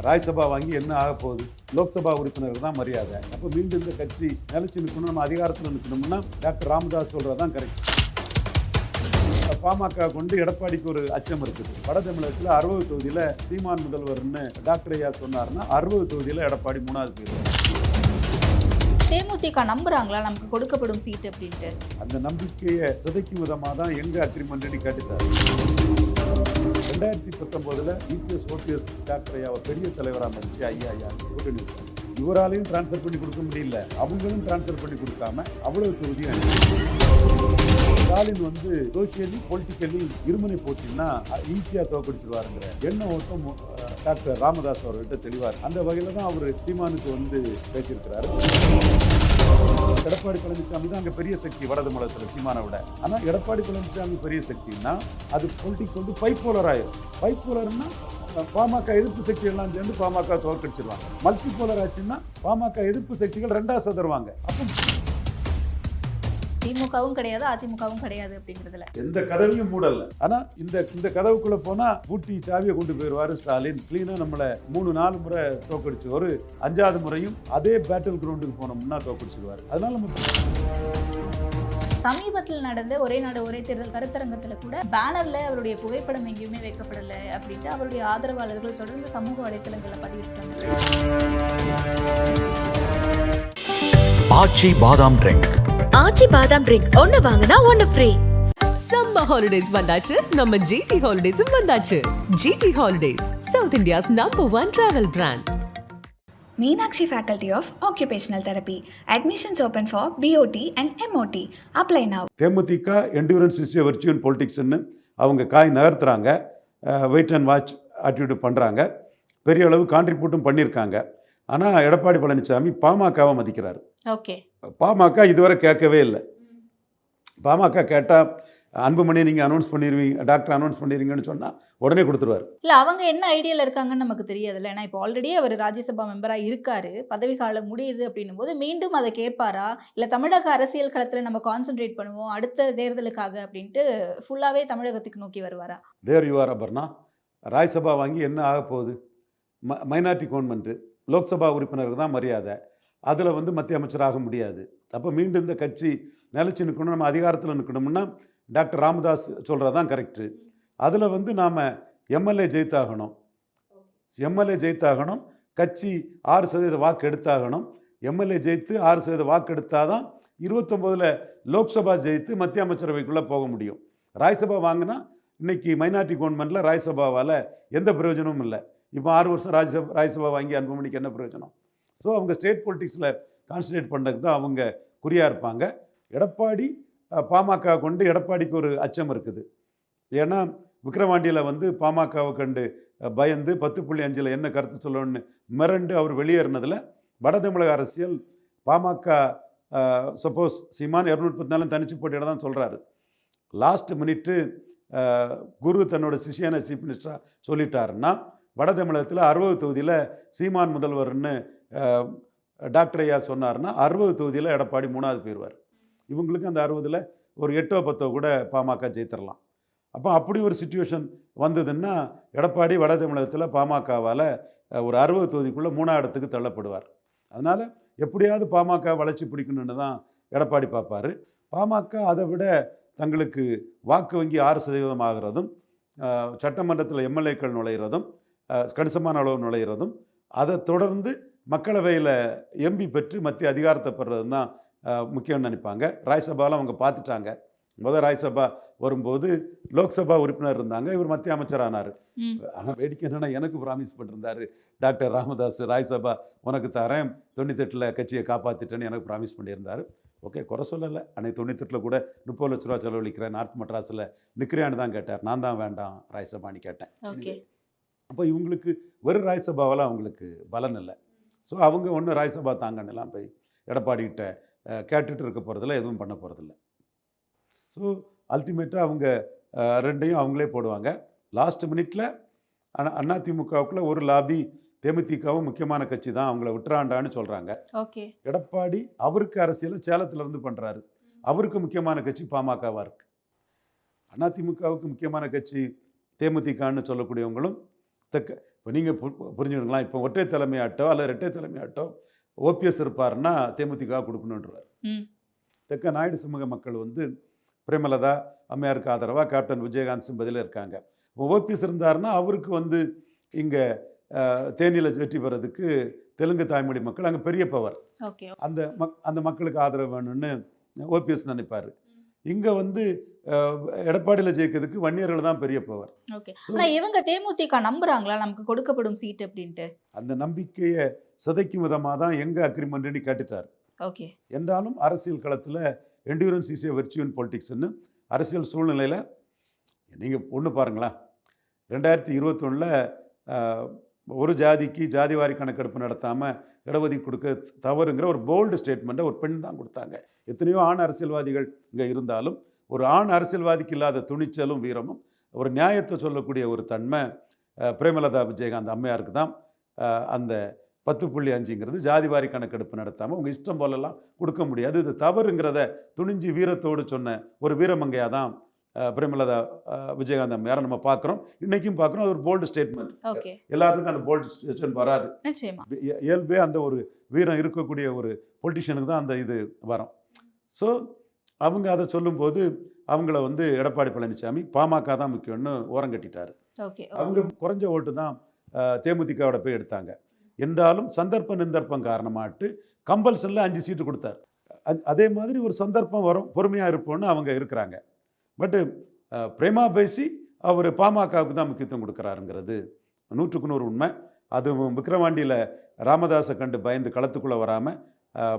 ராஜ்சபா வாங்கி என்ன ஆக போகுது? லோக்சபா உறுப்பினருக்கு தான் மரியாதை. அப்போ மீண்டும் இந்த கட்சி நிலைச்சு நிற்கணும், நம்ம அதிகாரத்தில் நிற்கணும்னா டாக்டர் ராமதாஸ் சொல்றதுதான் கரெக்ட். பாமக கொண்டு எடப்பாடிக்கு ஒரு அச்சம் இருக்குது. வட தமிழகத்தில் 60 தொகுதியில் சீமான் முதல்வர்னு டாக்டர் ஐயா சொன்னார்னா 60 தொகுதியில் எடப்பாடி 3வது போயிடுவார். தேமுதிக நம்புறாங்களா நமக்கு கொடுக்கப்படும் சீட் அப்படின்ட்டு? அந்த நம்பிக்கையை விதைக்கும் விதமாக தான் எங்க அக்ரிமெண்ட் ரெடி காட்டிட்டார். 2019 இபிஎஸ் ஓபிஎஸ் டாக்டர் ஐயாவை பெரிய தலைவராக மதிச்சு ஐயா கூட்டணி வச்சாங்க. இவராலையும் டிரான்ஸ்ஃபர் பண்ணி கொடுக்க முடியல, அவங்களும் டிரான்ஸ்ஃபர் பண்ணி கொடுக்காம அவ்வளவு தொகுதியும் ஸ்டாலின் சோசியலி பொலிட்டிக்கலி இருமுனை போட்டின்னா ஈஸியா தோக்கடிச்சிருவாருங்கிற எண்ண ஓட்டம் டாக்டர் ராமதாஸ் அவர்கிட்ட தெளிவார். அந்த வகையில தான் அவர் சீமானுக்கு பேசியிருக்கிறாரு. எடப்பாடி பழனிசாமி தான் அங்க பெரிய சக்தி வட தமிழகத்துல சீமானை விட. ஆனா எடப்பாடி பழனிசாமி பெரிய சக்தின்னா அது பொலிட்டிக்ஸ் பைப்போலர் ஆயிரும். பைப்போலர்னா பாமக எதிர்ப்பு சக்தி எல்லாம் சேர்ந்து பாமக தோற்கடிச்சிருவாங்க. மல்டிபோலர் ஆச்சுன்னா பாமக எதிர்ப்பு சக்திகள் 2 சதருவாங்க. அப்போ திமுகவும் கிடையாது, அதிமுகவும் கிடையாது அப்படிங்கிறதுல எந்த கதவையும் மூடல. ஆனா இந்த கதவுக்குள்ள போனா பூட்டி சாவியை கொண்டு போயிருவாரு ஸ்டாலின். கிளீனா நம்மள 3-4 முறை தோக்கடிச்சு, ஒரு 5வது முறையும் அதே பேட்டில் கிரவுண்டுக்கு போனோம்னா தோக்கடிச்சிருவாரு. அதனால சமீபத்தில் நடந்த ஒரே நாடு ஒரே தேர்தல் கருத்தரங்கத்தில் கூட பேனர்ல அவருடைய புகைப்படம் எங்கேயுமே வைக்கப்படலை அப்படின்ட்டு அவருடைய ஆதரவாளர்கள் தொடர்ந்து சமூக வலைத்தளங்களில் பதிவிட்டாங்க. ஆச்சி பாதாம் ட்ரிங்க். ஆச்சி பாதாம் ட்ரிங்க் ஒன்னு வாங்கினா ஒன்னு ஃப்ரீ. சம்மர் ஹாலிடேஸ் வந்தாச்சு, நம்ம ஜிடி ஹாலிடேஸும் வந்தாச்சு. GT Holidays, South India's #1 travel brand. Meenakshi Faculty of Occupational Therapy. Admissions open for BOT and MOT. Apply now. DMDK endurance is a virtual பொலிட்டிக்ஸ்ன்னு அவங்க காய் நகர்த்துறாங்க. வெயிட் அண்ட் வாட்ச் ஆட்டிடியூட் பண்ணுறாங்க. பெரிய அளவு கான்ட்ரிபியூட்டும் பண்ணியிருக்காங்க. ஆனால் எடப்பாடி பழனிசாமி பாமகவை மதிக்கிறார். ஓகே, பாமக இதுவரை கேட்கவே இல்லை. பாமக கேட்டால் அன்புமணி நீங்கள் அனௌன்ஸ் பண்ணிடுவீங்க, டாக்டர் அனௌன்ஸ் பண்ணிடுவீங்கன்னு சொன்னால் உடனே கொடுத்துருவார். இல்லை அவங்க என்ன ஐடியாவில் இருக்காங்கன்னு நமக்கு தெரியாதுல்ல. ஏன்னா இப்போ ஆல்ரெடி அவர் ராஜ்யசபா மெம்பராக இருக்காரு, பதவி காலம் முடியுது அப்படின்னும் போது மீண்டும் அதை கேட்பாரா, இல்லை தமிழக அரசியல் களத்தில் நம்ம கான்சென்ட்ரேட் பண்ணுவோம் அடுத்த தேர்தலுக்காக அப்படின்ட்டு ஃபுல்லாகவே தமிழகத்துக்கு நோக்கி வருவாரா? There you are Aparna. Rajya Sabha வாங்கி என்ன ஆக போகுது? மைனாரிட்டி கவர்மெண்ட்டு, லோக்சபா உறுப்பினருக்கு தான் மரியாதை. அதில் மத்திய அமைச்சராக முடியாது. அப்போ மீண்டும் இந்த கட்சி நிலைச்சு நிற்கணும், நம்ம அதிகாரத்தில் நிற்கணும்னா டாக்டர் ராமதாஸ் சொல்கிறது தான் கரெக்டு. அதில் நாம் எம்எல்ஏ ஜெயித்தாகணும். கட்சி 6% வாக்கு எடுத்தாகணும். எம்எல்ஏ ஜெயித்து 6% வாக்கு எடுத்தால் தான் 29 லோக்சபா ஜெயித்து மத்திய அமைச்சரவைக்குள்ளே போக முடியும். ராஜ்சபா வாங்கினா இன்னைக்கு மைனாரிட்டி கவர்மெண்ட்டில் ராஜ்சபாவால் எந்த பிரயோஜனமும் இல்லை. இப்போ 6 வருஷம் ராஜ்சபா வாங்கி அன்புமணிக்கு என்ன பிரயோஜனம்? ஸோ அவங்க ஸ்டேட் பொலிட்டிக்ஸில் கான்சன்ட்ரேட் பண்ணுறதுக்கு தான் அவங்க குறியாக இருப்பாங்க. எடப்பாடி பாமக கொண்டு எடப்பாடிக்கு ஒரு அச்சம் இருக்குது. ஏன்னா விக்கிரவாண்டியில் பாமகவை கண்டு பயந்து 10.5 என்ன கருத்து சொல்லணும்னு மிரண்டு அவர் வெளியேறினதில் வட தமிழக அரசியல் பாமக சப்போஸ் சீமான் 234 தனிச்சு போட்டியிட தான் சொல்கிறாரு. லாஸ்ட் மினிட்டு குரு தன்னோட சிஷியான சீஃப் மினிஸ்டராக சொல்லிட்டாருன்னா வட தமிழகத்தில் 60 தொகுதியில் சீமான் முதல்வர்னு டாக்டர் ஐயா சொன்னார்னா 60 தொகுதியில் எடப்பாடி 3வது போயிடுவார். இவங்களுக்கு அந்த 60ல் ஒரு 8-10 கூட பாமக ஜெயித்திரலாம். அப்போ அப்படி ஒரு சுச்சுவேஷன் வந்ததுன்னா எடப்பாடி வட தமிழகத்தில் பாமகவால் ஒரு 60 தொகுதிக்குள்ளே 3வது இடத்துக்கு தள்ளப்படுவார். அதனால் எப்படியாவது பாமக வளர்ச்சி பிடிக்கணுன்னு தான் எடப்பாடி பார்ப்பார். பாமக அதை விட தங்களுக்கு வாக்கு வங்கி 6% ஆகிறதும், சட்டமன்றத்தில் எம்எல்ஏக்கள் நுழைகிறதும், கணிசமான அளவு நுழைகிறதும், அதை தொடர்ந்து மக்களவையில் எம்பி பெற்று மத்திய அதிகாரத்தை பெறுறது தான் முக்கியம்னு நினைப்பாங்க. ராஜ்சபாவில் அவங்க பார்த்துட்டாங்க. ராஜ்சபா வரும்போது லோக்சபா உறுப்பினர் இருந்தாங்க, இவர் மத்திய அமைச்சரானார். ஆனால் வேடிக்கை என்னென்னா எனக்கு ப்ராமிஸ் பண்ணியிருந்தார் டாக்டர் ராமதாஸ், ராஜ்சபா உனக்கு தரேன், 98 கட்சியை காப்பாற்றிட்டேன்னு எனக்கு ப்ராமிஸ் பண்ணியிருந்தார். ஓகே, குறை சொல்லலை. அன்னைக்கு 98 கூட 30 லட்ச ரூபா செலவழிக்கிறேன், நார்த் மெட்ராஸில் நிற்கிறேன்னு தான் கேட்டார். நான் தான் வேண்டாம் ராஜ்சபான்னு கேட்டேன். அப்போ இவங்களுக்கு வெறும் ராஜ்சபாவால் அவங்களுக்கு பலன் இல்லை. ஸோ அவங்க ஒன்றும் ராஜ்சபா தாங்கன்னெல்லாம் போய் எடப்பாடிக்கிட்ட கேட்டுட்டு இருக்க போகிறதில்ல, எதுவும் பண்ண போகிறதில்ல. ஸோ அல்டிமேட்டாக அவங்க ரெண்டையும் அவங்களே போடுவாங்க. லாஸ்ட் மினிட்ல அதிமுகவுக்குள்ள ஒரு லாபி தேமுதிகவும் முக்கியமான கட்சி தான், அவங்கள விட்டுறாண்டான்னு சொல்கிறாங்க. ஓகே, எடப்பாடி அவருக்கு அரசியலை சேலத்திலேருந்து பண்ணுறாரு. அவருக்கு முக்கியமான கட்சி பாமகவாக இருக்குது. அதிமுகவுக்கு முக்கியமான கட்சி தேமுதிகன்னு சொல்லக்கூடியவங்களும் இப்போ நீங்கள் புரிஞ்சுக்கிடலாம். இப்போ ஒற்றை தலைமையாட்டோ அல்லது இரட்டை தலைமையாட்டோ ஓபிஎஸ் இருப்பாருன்னா தேமுதிக கொடுக்கணுன்றவார். ம். தெற்க நாயுடு சமூக மக்கள் வந்து பிரேமலதா அம்மையாருக்கு ஆதரவாக கேப்டன் விஜயகாந்த் சிம்பதியில் இருக்காங்க. ஓபிஎஸ் இருந்தாருன்னா அவருக்கு வந்து இங்கே தேனியில் வெற்றி பெறதுக்கு தெலுங்கு தாய்மொழி மக்கள் அங்கே பெரிய பவர். ஓகே. அந்த மக்களுக்கு ஆதரவு வேணும்னு ஓபிஎஸ் நினைப்பார். இங்கே வந்து எடப்பாடியில் ஜெயிக்கிறதுக்கு வன்னியர்கள் தான் பெரிய பவர். ஓகே. ஆனா இவங்க தேமுதிக நம்புறாங்களா நமக்கு கொடுக்கப்படும் சீட் அப்படின்ட்டு? அந்த நம்பிக்கையை சிதைக்கும் விதமாக தான் எங்கள் அக்ரிமெண்ட்னு கேட்டுட்டார். ஓகே. என்றாலும் அரசியல் களத்தில் என்டியூரன்ஸ் இஸ் ஏ வெர்ச்சு இன் பொலிட்டிக்ஸ்ன்னு அரசியல் சூழ்நிலையில் நீங்கள் ஒன்று பாருங்களேன். 2021 ஒரு ஜாதிக்கு ஜாதிவாரி கணக்கெடுப்பு நடத்தாமல் இடஒதுக்கீடு கொடுக்க தவறுங்கிற ஒரு போல்டு ஸ்டேட்மெண்ட்டை ஒரு பெண் தான் கொடுத்தாங்க. எத்தனையோ ஆண் அரசியல்வாதிகள் இங்கே இருந்தாலும் ஒரு ஆண் அரசியல்வாதிக்கு இல்லாத துணிச்சலும் வீரமும் ஒரு நியாயத்தை சொல்லக்கூடிய ஒரு தன்மை பிரேமலதா விஜயகாந்த் அம்மையாருக்கு தான். அந்த 10.5ங்கிறது ஜாதிவாரி கணக்கெடுப்பு நடத்தாமல் உங்கள் இஷ்டம் போலெல்லாம் கொடுக்க முடியாது, இது தவறுங்கிறத துணிஞ்சு வீரத்தோடு சொன்ன ஒரு வீரமங்கையாக தான் பிரேமலதா விஜயகாந்த் அம்மையாரை நம்ம பார்க்குறோம், இன்றைக்கும் பார்க்குறோம். அது ஒரு போல்டு ஸ்டேட்மெண்ட். ஓகே. எல்லாத்துக்கும் அந்த போல்டு ஸ்டேட்மெண்ட் வராது. நிச்சயமா. இயல்பே அந்த ஒரு வீரம் இருக்கக்கூடிய ஒரு பொலிட்டிஷியனுக்கு தான் அந்த இது வரும். ஸோ அவங்க அதை சொல்லும்போது அவங்கள வந்து எடப்பாடி பழனிசாமி பாமக தான் முக்கியம்னு ஓரம் கட்டிட்டார். ஓகே. அவங்க குறைஞ்ச ஓட்டு தான் தேமுதிகவோட போய் எடுத்தாங்க. என்றாலும் சந்தர்ப்ப நிந்தர்ப்பம் காரணமாட்டு கம்பல்சனில் 5 சீட்டு கொடுத்தார். அதே மாதிரி ஒரு சந்தர்ப்பம் வரும், பொறுமையாக இருப்போம்னு அவங்க இருக்கிறாங்க. பட்டு பிரேமா பேசி அவர் பாமகவுக்கு தான் முக்கியத்துவம் கொடுக்குறாருங்கிறது 100க்கு 100 உண்மை. அதுவும் விக்ரவாண்டியில் ராமதாஸை கண்டு பயந்து களத்துக்குள்ளே வராமல்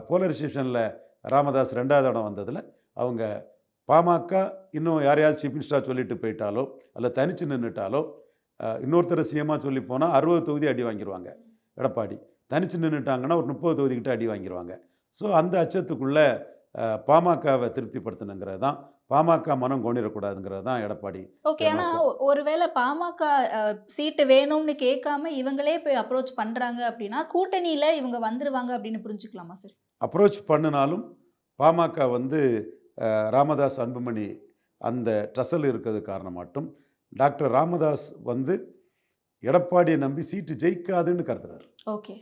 போலரைசேஷனில் ராமதாஸ் 2வது இடம் வந்ததில் அவங்க பாமக இன்னும் யாரையாவது சீஃப் மினிஸ்டராக சொல்லிட்டு போயிட்டாலோ அல்ல தனிச்சு நின்றுட்டாலோ இன்னொருத்தர் சிஎம்மாக சொல்லி போனால் 60 தொகுதி அடி வாங்கிடுவாங்க. எடப்பாடி தனிச்சு நின்றுட்டாங்கன்னா ஒரு 30 தொகுதிக்கிட்ட அடி வாங்கிடுவாங்க. ஸோ அந்த அச்சத்துக்குள்ளே பாமகவை திருப்திப்படுத்தணுங்கிறது தான், பாமக மனம் கோணிடக்கூடாதுங்கிறது தான் எடப்பாடி. ஓகே. ஆனா ஒருவேளை பாமக சீட்டு வேணும்னு கேட்காம இவங்களே போய் அப்ரோச் பண்றாங்க அப்படின்னா கூட்டணியில இவங்க வந்துருவாங்க அப்படின்னு புரிஞ்சுக்கலாமா சார்? அப்ரோச் பண்ணினாலும் பாமக வந்து ராமதாஸ் அன்புமணி அந்த ட்ரஸல் இருக்கிறது காரணமாட்டும் டாக்டர் ராமதாஸ் வந்து எடப்பாடியை நம்பி சீட்டு ஜெயிக்காதுன்னு கருதுறாரு. ஓகே.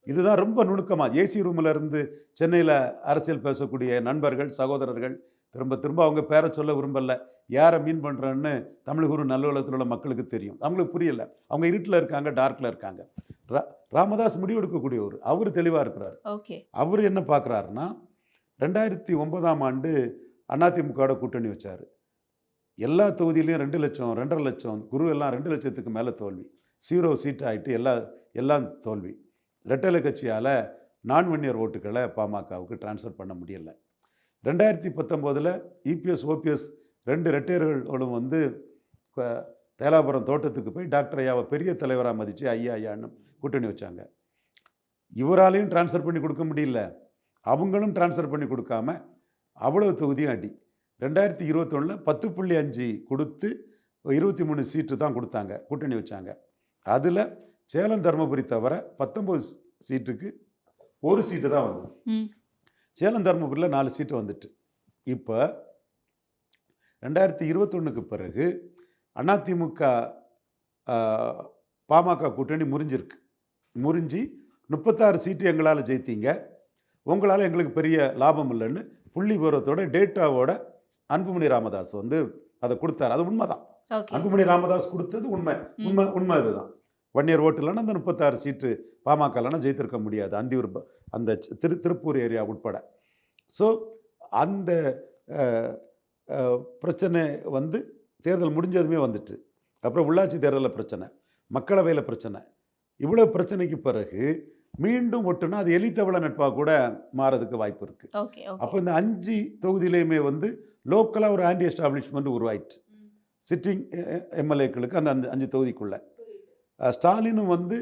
இதுதான் ரொம்ப நுணுக்கமாக ஏசி ரூமில் இருந்து சென்னையில் அரசியல் பேசக்கூடிய நண்பர்கள் சகோதரர்கள் திரும்ப திரும்ப அவங்க பேரை சொல்ல விரும்பலை, யாரை மீன் பண்ணுறோன்னு தமிழக நல்லுலகத்தில் உள்ள மக்களுக்கு தெரியும். அவங்களுக்கு புரியலை, அவங்க இருட்டில் இருக்காங்க, டார்க்கில் இருக்காங்க. ராமதாஸ் முடிவெடுக்கக்கூடியவர், அவர் தெளிவாக இருக்கிறார். ஓகே. அவர் என்ன பார்க்குறாருன்னா 2009ஆம் ஆண்டு அதிமுகவோட கூட்டணி வச்சார். எல்லா தொகுதியிலையும் 2 லட்சம் 2.5 லட்சம் குரு எல்லாம் 2 லட்சத்துக்கு மேலே தோல்வி, 0 சீட் ஆகிட்டு எல்லாம் தோல்வி. ரெட்டலை கட்சியால் நான்வன்னியர் ஓட்டுகளை பாமகவுக்கு டிரான்ஸ்ஃபர் பண்ண முடியலை. 2019 இபிஎஸ் ஓபிஎஸ் 2 ரெட்டையர்களும் வந்து தேலாபுரம் தோட்டத்துக்கு போய் டாக்டர் ஐயாவை பெரிய தலைவராக மதித்து ஐயான்னு கூட்டணி வச்சாங்க. இவராலையும் டிரான்ஸ்ஃபர் பண்ணி கொடுக்க முடியல, அவங்களும் டிரான்ஸ்ஃபர் பண்ணி கொடுக்காம அவ்வளவு தொகுதியும் அடி. 2021 10.5 கொடுத்து 23 சீட்டு தான் கொடுத்தாங்க, கூட்டணி வச்சாங்க. அதில் சேலம் தருமபுரி தவிர 19 சீட்டுக்கு 1 சீட்டு தான் வந்தது. சேலம் தருமபுரியில் 4 சீட்டு வந்துட்டு. இப்போ 2021க்கு பிறகு அதிமுக பாமக கூட்டணி முறிஞ்சு 36 சீட்டு எங்களால் ஜெயித்தீங்க, உங்களால் எங்களுக்கு பெரிய லாபம் இல்லைன்னு புள்ளி விவரத்தோட டேட்டாவோட அன்புமணி ராமதாஸ் வந்து அதை கொடுத்தார். அது உண்மைதான். அன்புமணி ராமதாஸ் கொடுத்தது உண்மை இதுதான். 1 இயர் ஓட்டு இல்லைன்னா அந்த 36 சீட்டு பாமக இல்லைன்னா ஜெயித்திருக்க முடியாது, அந்தியூர் அந்த திருப்பூர் ஏரியா உட்பட. ஸோ அந்த பிரச்சனை வந்து தேர்தல் முடிஞ்சதுமே வந்துட்டு, அப்புறம் உள்ளாட்சி தேர்தலில் பிரச்சனை, மக்களவையில் பிரச்சனை, இவ்வளோ பிரச்சனைக்கு பிறகு மீண்டும் ஒட்டுனா அது எலித்தவள நட்பாக கூட மாறதுக்கு வாய்ப்பு இருக்குது. அப்போ இந்த 5 தொகுதியிலையுமே வந்து லோக்கலாக ஒரு ஆன்டி எஸ்டாப்ளிஷ்மெண்ட் உருவாயிட்டு சிட்டிங் எம்எல்ஏக்களுக்கு அந்த 5 தொகுதிக்குள்ளே. ஸ்டாலினும் வந்து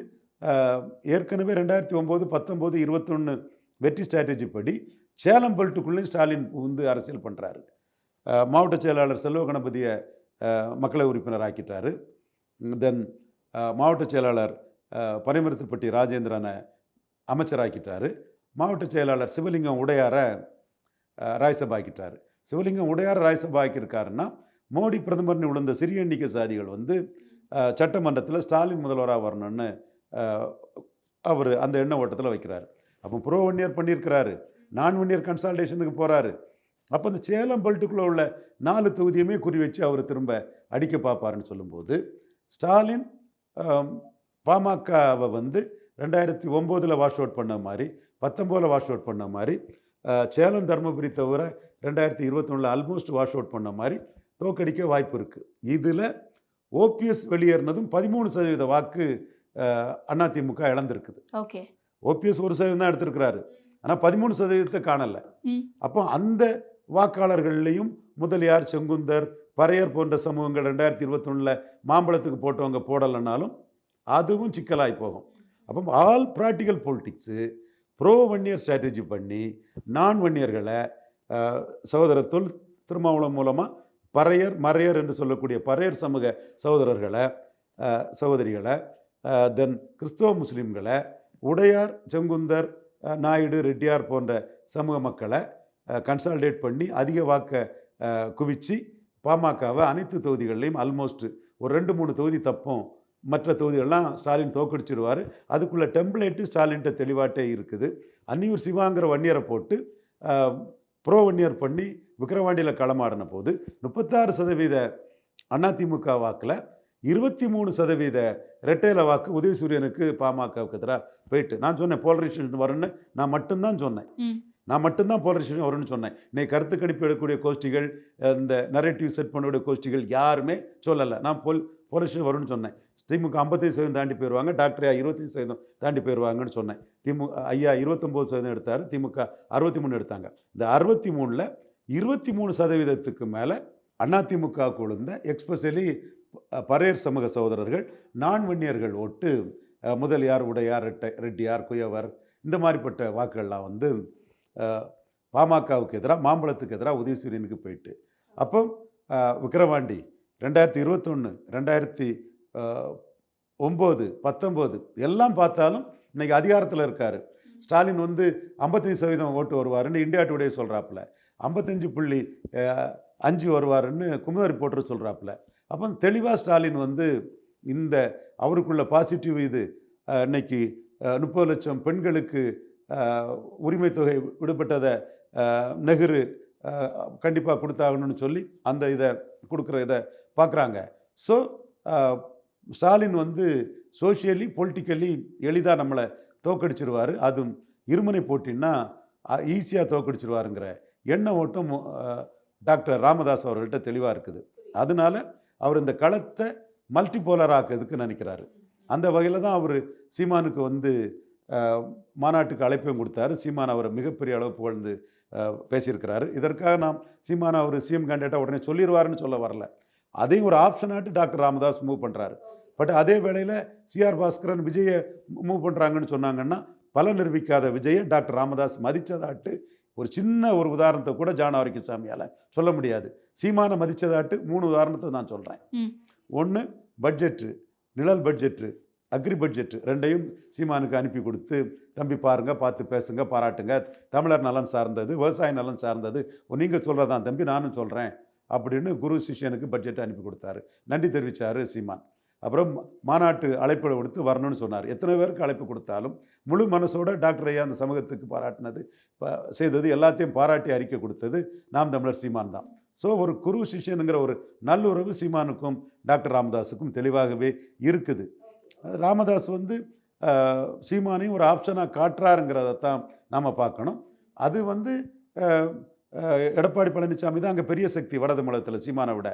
ஏற்கனவே 2009, 19, 21 வெற்றி ஸ்ட்ராட்டஜி படி சேலம் பெல்ட்டுக்குள்ளேயும் ஸ்டாலின் வந்து அரசியல் பண்ணுறாரு. மாவட்ட செயலாளர் செல்வ கணபதியை மக்களவை உறுப்பினர் ஆக்கிட்டாரு. தென் மாவட்ட செயலாளர் பனைமரத்துப்பட்டி ராஜேந்திரனை அமைச்சராக்கிட்டாரு. மாவட்ட செயலாளர் சிவலிங்கம் உடையாரை ராஜ்யசபா ஆக்கிட்டாரு. சிவலிங்கம் உடையார் ராஜ்யசபா ஆக்கியிருக்காருன்னா மோடி பிரதமர்னு விழுந்த சிறிய எண்ணிக்கை சாதிகள் வந்து சட்டமன்றத்தில் ஸ்டாலின் முதல்வராக வரணும்னு அவர் அந்த எண்ண ஓட்டத்தில் வைக்கிறாரு. அப்போ ப்ரோ ஒன் இயர் பண்ணியிருக்கிறாரு, நான் 1 இயர் கன்சால்டேஷனுக்கு போகிறாரு. அப்போ அந்த சேலம் பெல்ட்டுக்குள்ளே உள்ள 4 தொகுதியுமே குறி வச்சு அவர் திரும்ப அடிக்க பார்ப்பாருன்னு சொல்லும்போது, ஸ்டாலின் பாமகவை வந்து 2009 வாஷ் அவுட் பண்ண மாதிரி, 19 வாஷ் அவுட் பண்ண மாதிரி, சேலம் தருமபுரி தவிர 2021 ஆல்மோஸ்ட் வாஷ் அவுட் பண்ண மாதிரி தோக்கடிக்க வாய்ப்பு இருக்குது. இதில் ஓபிஎஸ் வெளியேறினதும் 13% வாக்கு அதிமுக இழந்திருக்குது. ஓகே. ஓபிஎஸ் 1% தான் எடுத்திருக்கிறாரு, ஆனால் 13% காணலை. அப்போ அந்த வாக்காளர்கள்லையும் முதலியார், செங்குந்தர், பறையர் போன்ற சமூகங்கள் 2021 மாம்பழத்துக்கு போட்டவங்க போடலைன்னாலும் அதுவும் சிக்கலாகி போகும். அப்போ all practical politics bro 1 year strategy பண்ணி நான் 1 இயர்களை சகோதரர் தொல் திருமாவளவன் மூலமாக பறையர் மறையர் என்று சொல்லக்கூடிய பறையர் சமூக சகோதரர்களை சகோதரிகளை, தென் கிறிஸ்தவ முஸ்லீம்களை, உடையார், செங்குந்தர், நாயுடு, ரெட்டியார் போன்ற சமூக மக்களை கன்சால்டேட் பண்ணி அதிக வாக்கை குவிச்சு பாமகவை அனைத்து தொகுதிகள்லையும் ஆல்மோஸ்ட் ஒரு 2-3 தொகுதி தப்பும், மற்ற தொகுதிகள்லாம் ஸ்டாலின் தோக்கடிச்சிடுவார். அதுக்குள்ளே டெம்ப்ளேட்டு ஸ்டாலின்கிட்ட தெளிவாட்டே இருக்குது. அன்னியூர் சிவாங்கிற 1 இயரை போட்டு ப்ரோ 1 இயர் பண்ணி விக்கிரவாண்டியில் களமாடின போது 36% அதிமுக வாக்கில் 23% ரெட்டையில வாக்கு உதயசூரியனுக்கு பாமகவுக்கு எதிராக போயிட்டு, நான் சொன்னேன் போலரைசேஷன் வரும்னு நான் மட்டும்தான் போலரைசேஷன் வரும்னு சொன்னேன். இன்னைக்கு கருத்து கணிப்பு எடுக்கக்கூடிய கோஷ்டிகள், இந்த நரேட்டிவ் செட் பண்ணக்கூடிய கோஷ்டிகள் யாருமே சொல்லலை. நான் போலரைசேஷன் வரும்னு சொன்னேன். திமுக 55% தாண்டி போயிடுவாங்க, டாக்டர் 25% தாண்டி போயிடுவாங்கன்னு சொன்னேன். ஐயா 29% எடுத்தார், திமுக 63 எடுத்தாங்க. இந்த 63ல் 23% மேலே அதிமுக கொழுந்த எக்ஸ்பெஷலி பறையர் சமூக சகோதரர்கள் நான் 1 இயர்கள் ஓட்டு முதலியார், உடையார், ரெட்டியார், குயவர் இந்த மாதிரிப்பட்ட வாக்குகள்லாம் வந்து பாமகவுக்கு எதிராக, மாம்பழத்துக்கு எதிராக உதயசூரியனுக்கு போயிட்டு, அப்போ விக்கிரவாண்டி 2021, 2009, 19 எல்லாம் பார்த்தாலும் இன்னைக்கு அதிகாரத்தில் இருக்கார். ஸ்டாலின் வந்து 55% ஓட்டு வருவாருன்னு இந்தியா டுடே சொல்கிறாப்புல, 55.5 வருவாருன்னு குமுத ரிப்போர்ட்டர் சொல்கிறாப்புல. அப்போ தெளிவாக ஸ்டாலின் வந்து இந்த அவருக்குள்ள பாசிட்டிவ் இது இன்னைக்கு 30 லட்சம் பெண்களுக்கு உரிமை தொகை விடுபட்டதை நெஹ்ரு கண்டிப்பாக கொடுத்தாகணும்னு சொல்லி அந்த இதை கொடுக்குற இதை பார்க்குறாங்க. ஸோ ஸ்டாலின் வந்து சோஷியலி பொலிட்டிக்கலி எளிதாக நம்மளை தோக்கடிச்சிருவார். அதுவும் இருமுனை போட்டின்னா ஈஸியாக தோக்கடிச்சிருவாருங்கிற எண்ண ஓட்டம் டாக்டர் ராமதாஸ் அவர்கள்ட்ட தெளிவாக இருக்குது. அதனால அவர் இந்த களத்தை மல்டிபோலர் ஆக்கிறதுக்கு நினைக்கிறாரு. அந்த வகையில் தான் அவர் சீமானுக்கு வந்து மாநாட்டுக்கு அழைப்பையும் கொடுத்தாரு. சீமான் அவரை மிகப்பெரிய அளவு புகழ்ந்து பேசியிருக்கிறாரு. இதற்காக நாம் சீமான் அவர் சிஎம் கேண்டிடேட்டாக உடனே சொல்லிடுவாருன்னு சொல்ல வரல, அதையும் ஒரு ஆப்ஷனாட்டு டாக்டர் ராமதாஸ் மூவ் பண்ணுறாரு. பட் அதே வேளையில் சிஆர் பாஸ்கரன் விஜயை மூவ் பண்ணுறாங்கன்னு சொன்னாங்கன்னா பல நிரூபிக்காத விஜயை டாக்டர் ராமதாஸ் மதித்ததாட்டு ஒரு சின்ன ஒரு உதாரணத்தை கூட ஜான் ஆரோக்கியசாமியால் சொல்ல முடியாது. சீமானை மதித்ததாட்டு 3 உதாரணத்தை நான் சொல்கிறேன். 1 பட்ஜெட்டு, நிழல் பட்ஜெட்டு, அக்ரி பட்ஜெட்டு 2யும் சீமானுக்கு அனுப்பி கொடுத்து, தம்பி பாருங்கள், பார்த்து பேசுங்க, பாராட்டுங்க, தமிழர் நலன் சார்ந்தது, விவசாய நலன் சார்ந்தது, நீங்கள் சொல்கிறதான் தம்பி நானும் சொல்கிறேன் அப்படின்னு குரு சிஷ்யனுக்கு பட்ஜெட்டை அனுப்பி கொடுத்தாரு. நன்றி தெரிவித்தார் சீமான். அப்புறம் மாநாட்டு அழைப்பு கொடுத்து வரணும்னு சொன்னார். எத்தனை பேருக்கு அழைப்பு கொடுத்தாலும் முழு மனசோட டாக்டர் ஐயா அந்த சமூகத்துக்கு பாராட்டினது செய்தது எல்லாத்தையும் பாராட்டி அறிக்கை கொடுத்தது நாம் தமிழர் சீமான் தான். ஸோ ஒரு குரு சிஷ்யனுங்கிற ஒரு நல்லுறவு சீமானுக்கும் டாக்டர் ராமதாஸுக்கும் தெளிவாகவே இருக்குது. ராமதாஸ் வந்து சீமானையும் ஒரு ஆப்ஷனாக காட்டுறாருங்கிறத தான் நாம் பார்க்கணும். அது வந்து எடப்பாடி பழனிசாமி தான் அங்கே பெரிய சக்தி வட தமிழகத்தில் சீமானை விட.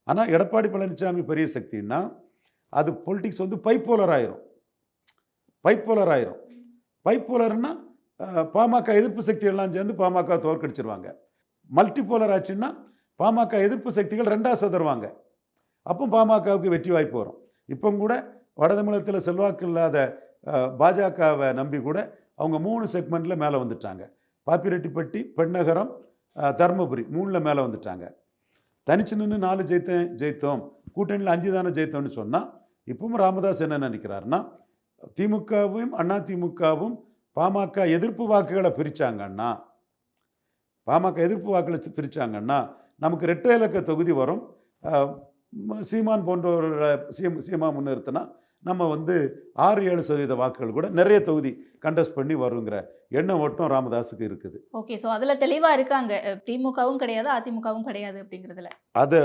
ஆனால் எடப்பாடி பழனிசாமி பெரிய சக்தின்னா அது பொலிட்டிக்ஸ் வந்து பைப்போலர் ஆயிரும். பைப்போலர்னா பாமக எதிர்ப்பு சக்திகள்லாம் சேர்ந்து பாமக தோற்கடிச்சிருவாங்க. மல்டிபோலர் ஆச்சுன்னா பாமக எதிர்ப்பு சக்திகள் 2ஆக சதருவாங்க. அப்போ பாமகவுக்கு வெற்றி வாய்ப்பு வரும். இப்போ கூட வட தமிழகத்தில் செல்வாக்கு இல்லாத பாஜகவை நம்பி கூட அவங்க 3 செக்மெண்ட்டில் மேலே வந்துட்டாங்க. பாப்பிரெட்டிப்பட்டி, பெண்ணகரம், தருமபுரி 3ல் மேலே வந்துட்டாங்க. தனிச்சு நின்று 4 ஜெயித்தோம், கூட்டணியில் 5 தானே ஜெயித்தோம்னு சொன்னால், இப்பவும் ராமதாஸ் என்ன நினைக்கிறாருன்னா, திமுகவும் அதிமுகவும் பாமக எதிர்ப்பு வாக்குகளை பிரித்தாங்கன்னா நமக்கு 2 இலக்க தொகுதி வரும். சீமான் போன்றவர்களை சீமா முன்னிறுத்தினா நம்ம வந்து 6-7% வாக்குகள் கூட நிறைய தொகுதி கண்டெஸ்ட் பண்ணி வருங்கிற எண்ணம் ஓட்டம் ராமதாஸுக்கு இருக்குது. ஓகே. ஸோ அதில் தெளிவாக இருக்காங்க. திமுகவும் கிடையாது, அதிமுகவும் கிடையாது அப்படிங்கிறதுல. அதை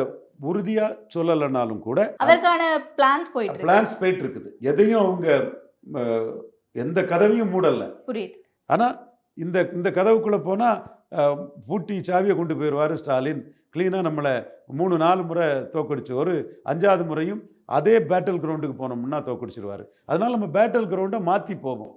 உறுதியாக சொல்லலைனாலும் கூட அதற்கான பிளான்ஸ் போயிட்டு இருக்கு. பிளான்ஸ் போயிட்டு இருக்குது. எதையும் அவங்க எந்த கதவையும் மூடலை. புரியுது. ஆனால் இந்த இந்த கதவுக்குள்ளே போனால் பூட்டி சாவியை கொண்டு போயிடுவார் ஸ்டாலின். க்ளீனாக நம்மளை 3-4 முறை தோக்கடிச்சு ஒரு 5ஆவது முறையும் அதே பேட்டில் கிரவுண்டுக்கு போனோம்னா தோக்கடிச்சிருவார். அதனால நம்ம பேட்டில் கிரவுண்டை மாற்றி போவோம்.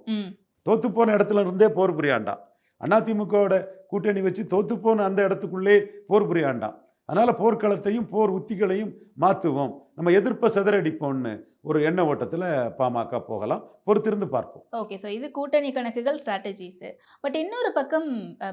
தோத்து போன இடத்துல இருந்தே போர் புரியாண்டாம். அதிமுகவோட கூட்டணி வச்சு தோத்து போன அந்த இடத்துக்குள்ளே போர் புரியாண்டாம். அதனால் போர்க்களத்தையும் போர் உத்திகளையும் மாற்றுவோம், நம்ம எதிர்ப்பை சிதறடிப்போம்னு ஒரு எண்ண ஓட்டத்தில் பாமக போகலாம். பொறுத்திருந்து பார்ப்போம். ஓகே. ஸோ இது கூட்டணி கணக்குகள், ஸ்ட்ராட்டஜிஸு. பட் இன்னொரு பக்கம்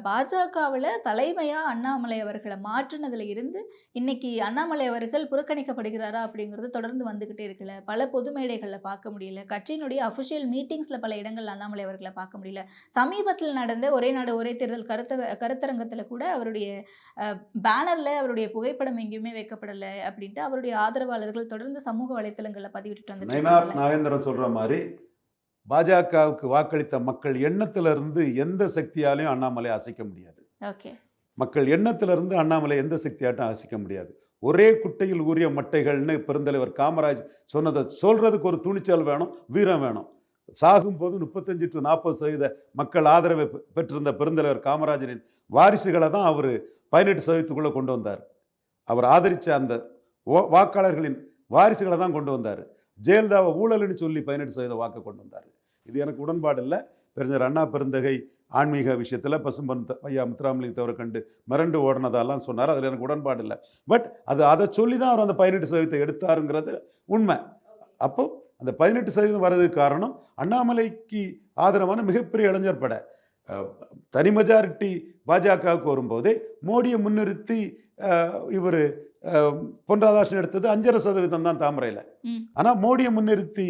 பாஜகவில் தலைமையாக அண்ணாமலை அவர்களை மாற்றினதுல இருந்து இன்னைக்கு அண்ணாமலை அவர்கள் புறக்கணிக்கப்படுகிறாரா அப்படிங்கிறது தொடர்ந்து வந்துக்கிட்டே இருக்குல்ல. பல பொது மேடைகளில் பார்க்க முடியல, கட்சியினுடைய அஃபிஷியல் மீட்டிங்ஸில் பல இடங்கள் அண்ணாமலை அவர்களை பார்க்க முடியல. சமீபத்தில் நடந்த ஒரே நாடு ஒரே தேர்தல் கருத்தரங்கத்தில் கூட அவருடைய பேனரில் அவருடைய புகைப்படம் எங்கேயுமே வைக்கப்படலை அப்படின்ட்டு அவருடைய ஆதரவாளர்கள் தொடர்ந்து சமூக வலைத்தளங்களில் பதிவிட்டு நயினார் நாகேந்திரன் சொல்ற மாதிரி பாஜகவுக்கு வாக்களித்த மக்கள் எண்ணத்திலிருந்து எந்த சக்தியாலையும் அண்ணாமலை அசைக்க முடியாது. ஓகே. மக்கள் எண்ணத்திலிருந்து அண்ணாமலை எந்த சக்தியாட்டும் அசைக்க முடியாது. ஒரே குட்டையில் ஊறிய மட்டைகள்னு பெருந்தலைவர் காமராஜ் சொன்னதை சொல்றதுக்கு ஒரு துணிச்சல் வேணும், வீரம் வேணும். சாகும்போது 35 to 40% மக்கள் ஆதரவை பெற்றிருந்த பெருந்தலைவர் காமராஜரின் வாரிசுகளை தான் அவர் 18% கொண்டு வந்தார். அவர் ஆதரித்த அந்த வாக்காளர்களின் வாரிசுகளை தான் கொண்டு வந்தார். ஜெயலலிதாவை ஊழல்னு சொல்லி 18% வாக்கு கொண்டு வந்தார். இது எனக்கு உடன்பாடு இல்லை. பெருஞ்சர் அண்ணா பெருந்தகை ஆன்மீக விஷயத்தில் பசும்பன் ஐயா முத்துராமலிங்கத்தவரை கண்டு மிரண்டு ஓடினதாலாம் சொன்னார். அதில் எனக்கு உடன்பாடு இல்லை. பட் அதை சொல்லி தான் அவர் அந்த 18% எடுத்தாருங்கிறது உண்மை. அப்போ அந்த 18% வர்றதுக்கு காரணம் அண்ணாமலைக்கு ஆதரவான மிகப்பெரிய இளைஞர் படை. தனி மெஜாரிட்டி பாஜகவுக்கு வரும்போதே மோடியை முன்னிறுத்தி இவர் பொன் ராதாகிருஷ்ணன் எடுத்தது 5.5% தான் தாமரையில். ஆனால் மோடியை முன்னிறுத்தி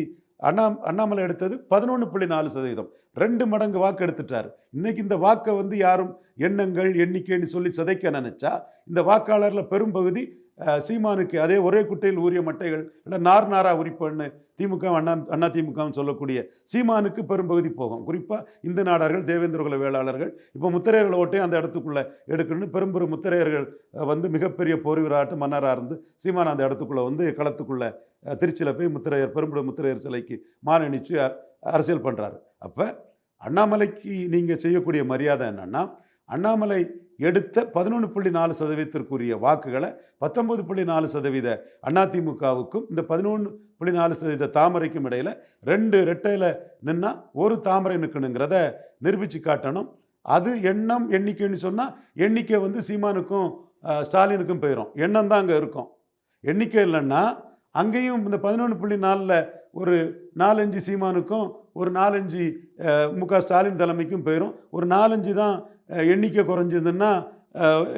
அண்ணாமலை எடுத்தது 11.4%. 2 மடங்கு வாக்கு எடுத்துட்டார். இன்னைக்கு இந்த வாக்கை வந்து யாரும் எண்ணங்கள் எண்ணிக்கைன்னு சொல்லி சிதைக்க நினைச்சா இந்த வாக்காளரில் பெரும்பகுதி சீமானுக்கு அதே ஒரே குட்டையில் ஊறிய மட்டைகள் இல்லை நார் உரிப்பண்ணு திமுக அண்ணா திமுகன்னு சொல்லக்கூடிய சீமானுக்கு பெரும்பகுதி போகும். குறிப்பாக இந்து நாடார்கள், தேவேந்திர குல வேளாளர்கள், இப்போ முத்திரையர்கள் ஓட்டையும் அந்த இடத்துக்குள்ளே எடுக்கணும்னு பெரும்பெரும் முத்திரையர்கள் வந்து மிகப்பெரிய போர் விராட்டு மன்னராக இருந்து சீமான் அந்த இடத்துக்குள்ளே வந்து களத்துக்குள்ளே திருச்சியில் போய் பெரும்பெரும் முத்திரையர் சிலைக்கு மானணிச்சு அரசியல் பண்ணுறாரு. அப்போ அண்ணாமலைக்கு நீங்கள் செய்யக்கூடிய மரியாதை என்னன்னா, அண்ணாமலை எடுத்த 11.4%க்குரிய வாக்குகளை 19.4% அதிமுகவுக்கும் இந்த 11.4% தாமரைக்கும் இடையில் 2 ரெட்டையில் நின்னா ஒரு தாமரை நிற்கணுங்கிறத நிரூபித்து காட்டணும். அது எண்ணிக்கைன்னு சொன்னால் எண்ணிக்கை வந்து சீமானுக்கும் ஸ்டாலினுக்கும் போயிடும். எண்ணம் தான் அங்கே இருக்கும். எண்ணிக்கை இல்லைன்னா அங்கேயும் இந்த 11.4 ஒரு 4-5 சீமானுக்கும் ஒரு 4-5 முக ஸ்டாலின் தலைமைக்கும் போயிடும். ஒரு 4-5 தான் எண்ணிக்கை குறைஞ்சதுன்னா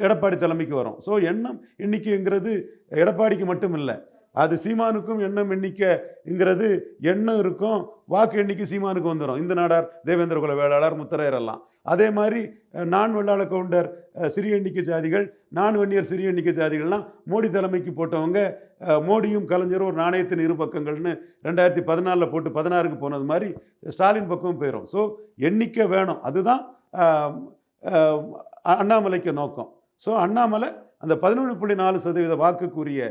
எடப்பாடி தலைமைக்கு வரும். ஸோ எண்ணிக்கைங்கிறது எடப்பாடிக்கு மட்டும் இல்லை, அது சீமானுக்கும் எண்ணிக்கைங்கிறது எண்ணம் இருக்கும். வாக்கு எண்ணிக்கை சீமானுக்கு வந்துடும். இந்த நாடார், தேவேந்திர குல வேளாளர், முத்திரையர் எல்லாம். அதே மாதிரி நான் வெள்ளாள கவுண்டர் சிறிய எண்ணிக்கை ஜாதிகள், நான் வன்னியர் சிறிய எண்ணிக்கை ஜாதிகள்லாம் மோடி தலைமைக்கு போட்டவங்க. மோடியும் கலைஞரும் ஒரு நாணயத்தின் இரு பக்கங்கள்னு 2014 போட்டு 16க்கு போனது மாதிரி ஸ்டாலின் பக்கமும் போயிடும். ஸோ எண்ணிக்கை வேணும். அதுதான் அண்ணாமலைக்கு நோக்கம். ஸோ அண்ணாமலை அந்த 11.4% வாக்குக்குரிய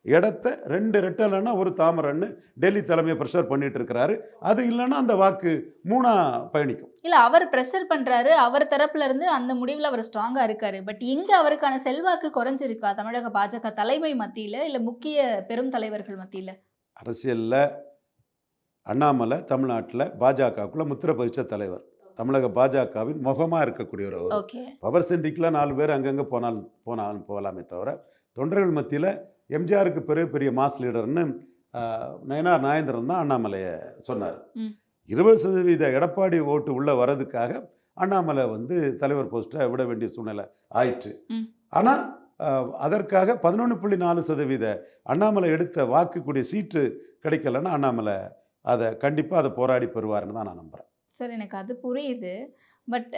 இடத்த 2 ரெட்டலைன்னா ஒரு தாமரைன்னு டெல்லி தலைமையை ப்ரெஷர் பண்ணிட்டு இருக்கிறாரு. அது இல்லைன்னா அந்த வாக்கு 3ஆ பயணிக்கும். இல்லை, அவர் ப்ரெஷர் பண்ணுறாரு. அவர் தரப்புல இருந்து அந்த முடிவில் அவர் ஸ்ட்ராங்காக இருக்காரு. பட் இங்கே அவருக்கான செல்வாக்கு குறைஞ்சிருக்கா தமிழக பாஜக தலைமை மத்தியில், இல்லை முக்கிய பெரும் தலைவர்கள் மத்தியில்? அரசியலில் அண்ணாமலை தமிழ்நாட்டில் பாஜகவுக்குள்ள முத்திரை பதிச்ச தலைவர். தமிழக பாஜகவின் முகமாக இருக்கக்கூடியவர். பவர் சென்ட்ரிக்கெலாம் 4 பேர் அங்கங்கே போகலாமே தவிர தொண்டர்கள் மத்தியில் எம்ஜிஆருக்கு பெரிய மாஸ் லீடர்னு நயினார் நாகேந்திரன் தான் அண்ணாமலையை சொன்னார். 20% எடப்பாடி ஓட்டு உள்ளே வர்றதுக்காக அண்ணாமலை வந்து தலைவர் போஸ்ட்டை விட வேண்டிய சூழ்நிலை ஆயிற்று. ஆனால் அதற்காக 11.4% அண்ணாமலை எடுத்த வாக்குக்கூடிய சீட்டு கிடைக்கலன்னா அண்ணாமலை அதை கண்டிப்பாக போராடி பெறுவார்னு தான் நான் நம்புகிறேன். சார் எனக்கு அது புரியுது. பட்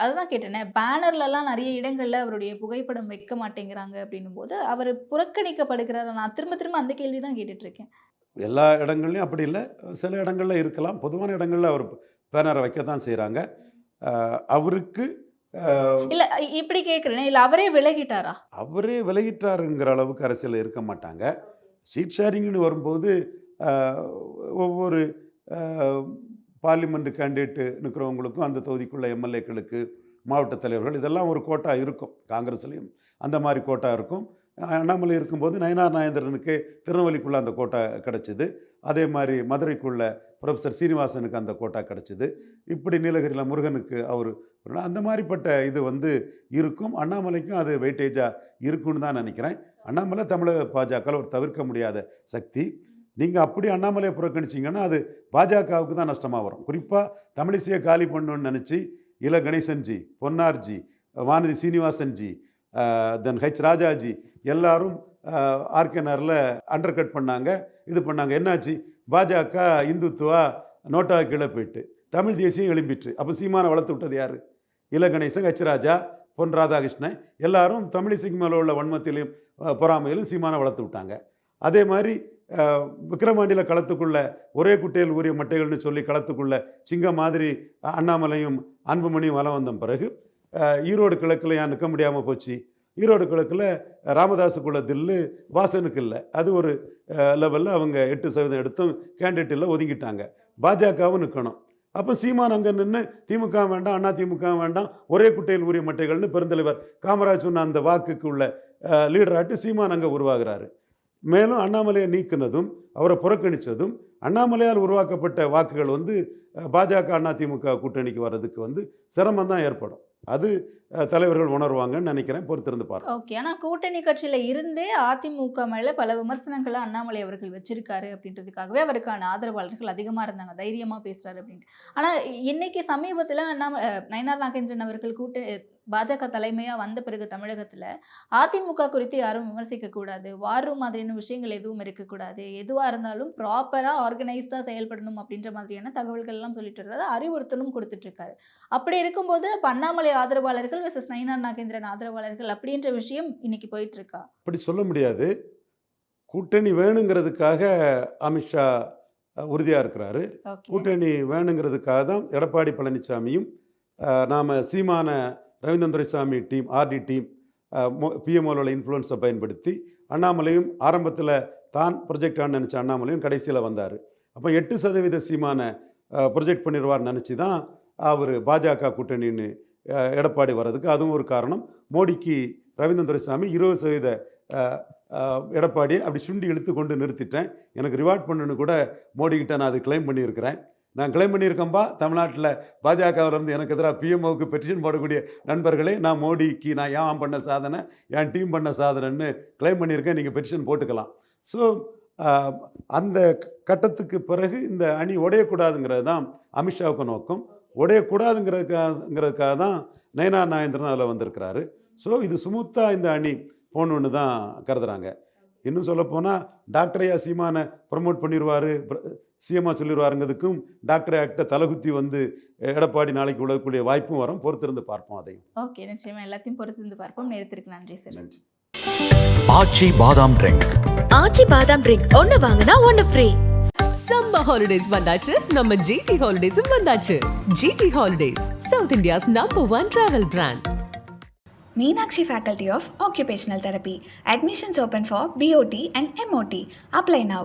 அதுதான் கேட்டேனே, பேனர்லலாம் நிறைய இடங்கள்ல அவருடைய புகைப்படம் வைக்க மாட்டேங்கிறாங்க அப்படின்னும்போது, அவர் புறக்கணிக்கப்படுகிறாரா? நான் திரும்ப திரும்ப அந்த கேள்வி தான் கேட்டுட்ருக்கேன். எல்லா இடங்கள்லையும் அப்படி இல்லை, சில இடங்கள்ல இருக்கலாம். பொதுவான இடங்கள்ல அவர் பேனரை வைக்க தான் செய்கிறாங்க. அவருக்கு இல்ல இப்படி கேட்குறேனே, இல்ல அவரே விலகிட்டாரா? அவரே விலகிட்டாருங்கிற அளவுக்கு அரசியலில் இருக்க மாட்டாங்க. சீட் ஷேரிங்னு வரும்போது ஒவ்வொரு பார்லிமெண்ட் கேண்டிடேட்டு நிற்கிறவங்களுக்கும் அந்த தொகுதிக்குள்ள எம்எல்ஏக்களுக்கு மாவட்ட தலைவர்கள் இதெல்லாம் ஒரு கோட்டா இருக்கும். காங்கிரஸ்லேயும் அந்த மாதிரி கோட்டா இருக்கும். அண்ணாமலை இருக்கும்போது நயினார் நாகேந்திரனுக்கு திருநெல்வேலிக்குள்ளே அந்த கோட்டா கிடச்சிது. அதே மாதிரி மதுரைக்குள்ள ப்ரொஃபஸர் சீனிவாசனுக்கு அந்த கோட்டா கிடச்சிது. இப்படி நீலகிரியில் முருகனுக்கு அவர் அந்த மாதிரிப்பட்ட இது இருக்கும். அண்ணாமலைக்கும் அது வெயிட்டேஜாக இருக்குன்னு தான் நினைக்கிறேன். அண்ணாமலை தமிழக பாஜகவில் ஒரு தவிர்க்க முடியாத சக்தி. நீங்கள் அப்படி அண்ணாமலையை புறக்கணிச்சிங்கன்னா அது பாஜகவுக்கு தான் நஷ்டமாக வரும். குறிப்பாக தமிழிசையை காலி பண்ணணுன்னு நினச்சி இல கணேசன்ஜி, பொன்னார்ஜி, வானதி சீனிவாசன்ஜி, தென் ஹெச் ராஜாஜி எல்லாரும் ஆர்கேனரில் அண்டர் கட் பண்ணாங்க, இது பண்ணாங்க. என்னாச்சு? பாஜக இந்துத்துவா நோட்டா கீழே போயிட்டு தமிழ் தேசியம் எழும்பிட்டு. அப்போ சீமானை வளர்த்து விட்டது யார்? இல கணேசன், ஹெச் ராஜா, பொன் ராதாகிருஷ்ணன் எல்லாரும் தமிழிசைக்கு மேலே உள்ள வன்மத்திலையும் பொறாமையிலும் சீமானை வளர்த்து விட்டாங்க. அதே மாதிரி விக்கிரமாண்டியில் களத்துக்குள்ள ஒரே குட்டையில் ஊறிய மட்டைகள்னு சொல்லி களத்துக்குள்ள சிங்கம் மாதிரி அண்ணாமலையும் அன்புமணியும் வலம் வந்த பிறகு ஈரோடு கிழக்கில் ஏன் நிற்க முடியாமல் போச்சு? ஈரோடு கிழக்கில் ராமதாஸுக்குள்ள தில்லு வாசனுக்கு இல்லை. அது ஒரு லெவலில் அவங்க 8% எடுத்தும் கேண்டிடேட் இல்லை, ஒதுங்கிட்டாங்க. பாஜகவும் நிற்கணும். அப்போ சீமான் அங்கே நின்று திமுக வேண்டாம், அண்ணா திமுக வேண்டாம், ஒரே குட்டையில் ஊறிய மட்டைகள்னு பெருந்தலைவர் காமராஜ் சொன்ன அந்த வாக்குக்கு உள்ள லீடராட்டு சீமான் அங்கே உருவாகிறாரு. மேலும் அண்ணாமலையை நீக்கினதும் அவரை புறக்கணித்ததும் அண்ணாமலையால் உருவாக்கப்பட்ட வாக்குகள் பாஜக அதிமுக கூட்டணிக்கு வர்றதுக்கு சிரமம் தான் ஏற்படும். அது தலைவர்கள் உணர்வாங்கன்னு நினைக்கிறேன். பொறுத்திருந்து பார்க்கலாம். ஓகே. ஆனால் கூட்டணி கட்சியில் இருந்தே அதிமுக மேலே பல விமர்சனங்களை அண்ணாமலை அவர்கள் வச்சிருக்காரு அப்படின்றதுக்காகவே அவருக்கான ஆதரவாளர்கள் அதிகமாக இருந்தாங்க, தைரியமாக பேசுகிறாரு அப்படின்ட்டு. ஆனால் இன்னைக்கு சமீபத்தில் நயினார் நாகேந்திரன் அவர்கள் பாஜக தலைமையாக வந்த பிறகு தமிழகத்தில் அதிமுக குறித்து யாரும் விமர்சிக்கக்கூடாது, வார் மாதிரியான விஷயங்கள் எதுவும் இருக்கக்கூடாது, எதுவாக இருந்தாலும் ப்ராப்பராக ஆர்கனைஸ்டாக செயல்படணும் அப்படின்ற மாதிரியான தகவல்கள்லாம் சொல்லிட்டு இருக்காரு, அறிவுறுத்தலும் கொடுத்துட்ருக்காரு. அப்படி இருக்கும்போது இப்போ அண்ணாமலை ஆதரவாளர்கள் வெர்சஸ் நயினார் நாகேந்திரன் ஆதரவாளர்கள் அப்படின்ற விஷயம் இன்னைக்கு போயிட்டுருக்கா? அப்படி சொல்ல முடியாது. கூட்டணி வேணுங்கிறதுக்காக அமித்ஷா உறுதியாக இருக்கிறாரு. கூட்டணி வேணுங்கிறதுக்காக தான் எடப்பாடி பழனிசாமியும் நாம் சீமான Ravindran Duraisamy team, RD team, பிஎம்ஓவில் இன்ஃப்ளூயன்ஸை பயன்படுத்தி அண்ணாமலையும் ஆரம்பத்தில் தான் ப்ரொஜெக்ட் ஆன்னு நினச்ச அண்ணாமலையும் கடைசியில் வந்தார். அப்போ 8% சீமான ப்ரொஜெக்ட் பண்ணிடுவார்னு நினச்சி தான் அவர் பாஜக கூட்டணின்னு எடப்பாடி வர்றதுக்கு அதுவும் ஒரு காரணம். மோடிக்கு ரவீந்திரன் துரைசாமி 20% எடப்பாடியை அப்படி சுண்டி இழுத்து கொண்டு நிறுத்திட்டேன், எனக்கு ரிவார்ட் பண்ணுன்னு கூட மோடிக்கிட்ட நான் அது கிளைம் பண்ணியிருக்கிறேன். நான் கிளைம் பண்ணியிருக்கேன்பா, தமிழ்நாட்டில் பாஜகவிலேருந்து எனக்கு எதிராக பிஎம்ஓவுக்கு பெட்டிஷன் போடக்கூடிய நண்பர்களே, நான் மோடிக்கு நான் ஏன் பண்ண சாதனை, என் டீம் பண்ண சாதனைன்னு கிளைம் பண்ணியிருக்கேன், நீங்கள் பெட்டிஷன் போட்டுக்கலாம். ஸோ அந்த கட்டத்துக்கு பிறகு இந்த அணி உடையக்கூடாதுங்கிறது தான் அமித்ஷாவுக்கு நோக்கம். உடையக்கூடாதுங்கிறதுக்காக தான் நயினார் நாகேந்திரன் அதில் வந்திருக்கிறாரு. ஸோ இது ஸ்மூத்தாக இந்த அணி போகணுன்னு தான் கருதுகிறாங்க. இன்னும் சொல்லப்போனால் டாக்டரையா சீமானை ப்ரமோட் பண்ணிடுவார், சிஎம்மாக சொல்லிடுவாருங்கிறதுக்கும் டாக்டர் ஆக்டை தலைகுத்தி எடப்பாடி நாளைக்கு உழக்கூடிய வாய்ப்பும் வரும். பொறுத்திருந்து பார்ப்போம் அதையும். ஓகே, நிச்சயமாக எல்லாத்தையும் பொறுத்திருந்து பார்ப்போம். நேரத்திற்கு நன்றி சார். நன்றி. ஆச்சி பாதாம் ட்ரிங்க். ஆச்சி பாதாம் ட்ரிங்க் ஒன்னு வாங்கினா ஒன்னு ஃப்ரீ. சம்மர் ஹாலிடேஸ் வந்தாச்சு, நம்ம ஜிடி ஹாலிடேஸும் வந்தாச்சு. GT Holidays, South India's #1 travel brand. Meenakshi Faculty of Occupational Therapy. Admissions open for BOT and MOT. Apply now.